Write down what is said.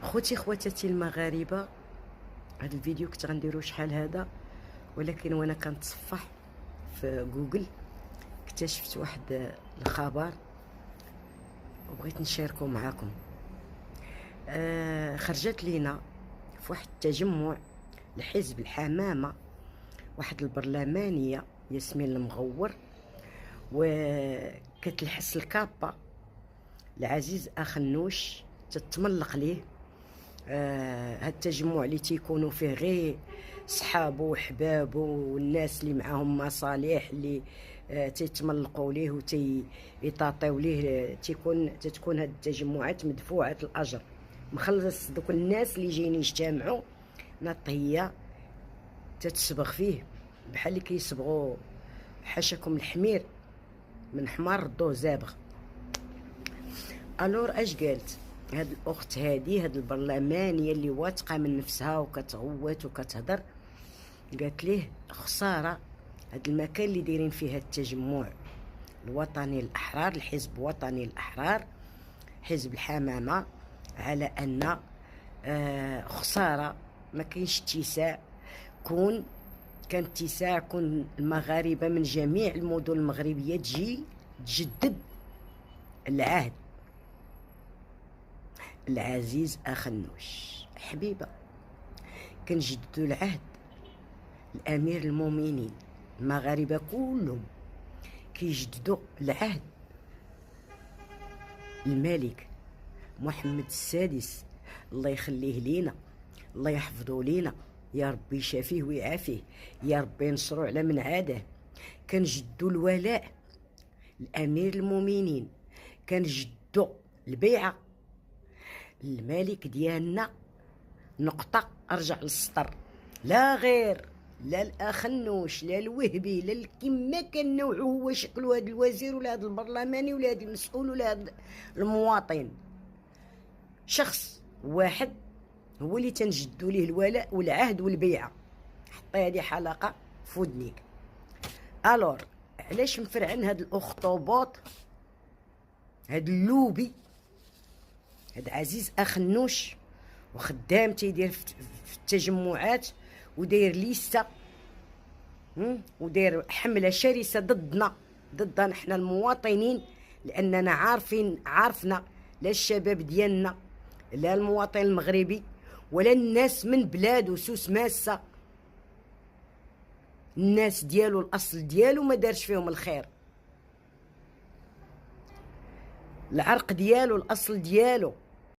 خوتي خواتاتي المغاربه، هذا الفيديو كنت غنديرو شحال هذا، ولكن وانا كنتصفح في جوجل اكتشفت واحد الخبر وبغيت نشاركو معاكم. خرجت لينا في واحد التجمع لحزب الحمامه واحد البرلمانيه ياسمين المغور، وكتلحس الكابا العزيز اخنوش تتملق ليه. هاد التجمع اللي تيكونوا فيه غير صحابو وحبابو والناس اللي معاهم مصالح اللي تيتملقوا ليه وتيطاطيو ليه، تتكون هاد التجمعات مدفوعه الاجر، مخلص دوك الناس اللي جايين يجتمعوا. ناط هي تتسبغ فيه بحال اللي كيصبغوا حاشاكم الحمير من حمار ردوه زابغ. الور اش قالت هاد الاخت هادي، هاد البرلمانيه اللي واثقه من نفسها وكتغوت وكتهضر، قالت ليه خساره هاد المكان اللي دايرين فيه هاد التجمع الوطني الاحرار، الحزب الوطني الاحرار حزب الحمامه، على ان خساره ما كاينش اتساع. كان اتساع، كون المغاربه من جميع المدن المغربيه تجي تجدد العهد. العزيز اخنوش حبيبه كنجددوا العهد. الامير المؤمنين المغاربه كلهم كيجددوا العهد. الملك محمد السادس الله يخليه لينا، الله يحفظه لينا، يا ربي يشافيه ويعافيه، يا ربي ينصرو على من عاده. كنجدوا الولاء. الامير المؤمنين كنجدوا البيعه. الملك ديالنا نقطه ارجع للسطر، لا غير، لا الاخنوش لا الوهبي لا كما كان نوعه هو شكله هذا الوزير ولا هذا البرلماني ولا هذا المسؤول ولا هذا المواطن. شخص واحد هو اللي تنجدوا ليه الولاء والعهد والبيعه. حطي هذه حلقه في ودنيك. الور علاش مفرعن هاد الاخطبوط، هاد اللوبي، هاد عزيز اخنوش وخدام تيدير في التجمعات وداير ليسته وداير حمله شرسه ضدنا حنا المواطنين، لاننا عارفنا لا الشباب ديالنا لا المواطن المغربي ولا الناس من بلادو سوس ماسه، الناس ديالو الاصل ديالو ما دارش فيهم الخير، العرق ديالو الاصل ديالو